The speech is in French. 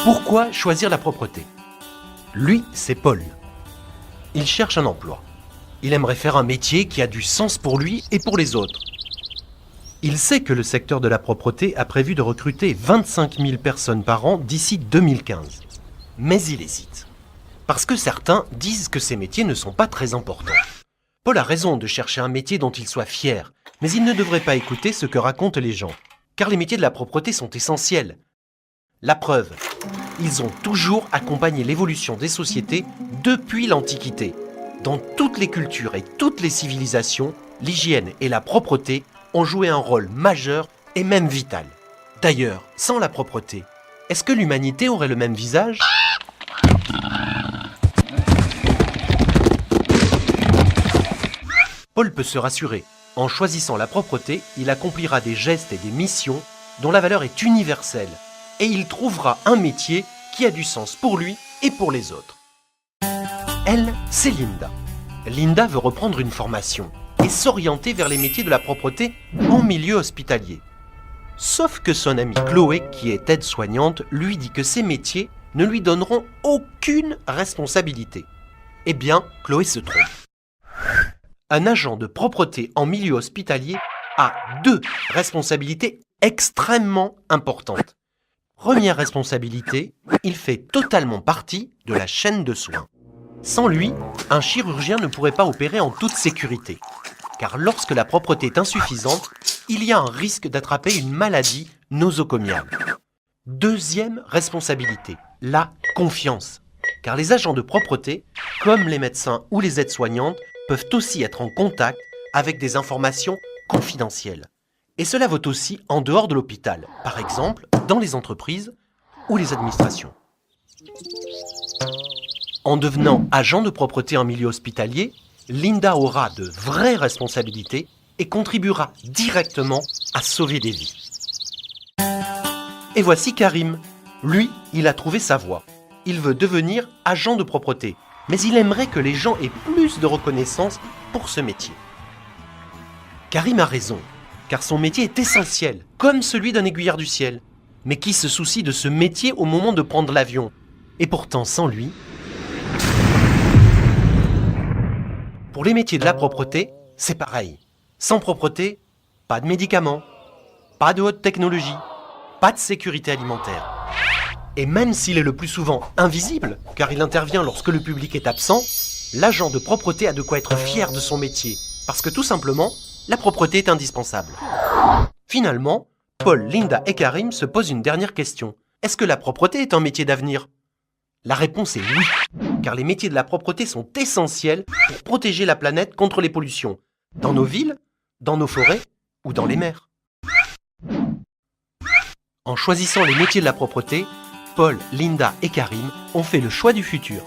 Pourquoi choisir la propreté? Lui, c'est Paul. Il cherche un emploi. Il aimerait faire un métier qui a du sens pour lui et pour les autres. Il sait que le secteur de la propreté a prévu de recruter 25 000 personnes par an d'ici 2015. Mais il hésite. Parce que certains disent que ces métiers ne sont pas très importants. Paul a raison de chercher un métier dont il soit fier, mais il ne devrait pas écouter ce que racontent les gens. Car les métiers de la propreté sont essentiels. La preuve, ils ont toujours accompagné l'évolution des sociétés depuis l'Antiquité. Dans toutes les cultures et toutes les civilisations, l'hygiène et la propreté ont joué un rôle majeur et même vital. D'ailleurs, sans la propreté, est-ce que l'humanité aurait le même visage ? Paul peut se rassurer. En choisissant la propreté, il accomplira des gestes et des missions dont la valeur est universelle. Et il trouvera un métier qui a du sens pour lui et pour les autres. Elle, c'est Linda. Linda veut reprendre une formation et s'orienter vers les métiers de la propreté en milieu hospitalier. Sauf que son amie Chloé, qui est aide-soignante, lui dit que ces métiers ne lui donneront aucune responsabilité. Eh bien, Chloé se trompe. Un agent de propreté en milieu hospitalier a 2 responsabilités extrêmement importantes. Première responsabilité, il fait totalement partie de la chaîne de soins. Sans lui, un chirurgien ne pourrait pas opérer en toute sécurité. Car lorsque la propreté est insuffisante, il y a un risque d'attraper une maladie nosocomiale. Deuxième responsabilité, la confiance. Car les agents de propreté, comme les médecins ou les aides-soignantes, peuvent aussi être en contact avec des informations confidentielles. Et cela vaut aussi en dehors de l'hôpital, par exemple dans les entreprises ou les administrations. En devenant agent de propreté en milieu hospitalier, Linda aura de vraies responsabilités et contribuera directement à sauver des vies. Et voici Karim. Lui, il a trouvé sa voie. Il veut devenir agent de propreté, mais il aimerait que les gens aient plus de reconnaissance pour ce métier. Karim a raison, car son métier est essentiel, comme celui d'un aiguilleur du ciel. Mais qui se soucie de ce métier au moment de prendre l'avion? Et pourtant, sans lui... Pour les métiers de la propreté, c'est pareil. Sans propreté, pas de médicaments, pas de haute technologie, pas de sécurité alimentaire. Et même s'il est le plus souvent invisible, car il intervient lorsque le public est absent, l'agent de propreté a de quoi être fier de son métier, parce que tout simplement, la propreté est indispensable. Finalement, Paul, Linda et Karim se posent une dernière question. Est-ce que la propreté est un métier d'avenir? La réponse est oui, car les métiers de la propreté sont essentiels pour protéger la planète contre les pollutions, dans nos villes, dans nos forêts ou dans les mers. En choisissant les métiers de la propreté, Paul, Linda et Karim ont fait le choix du futur.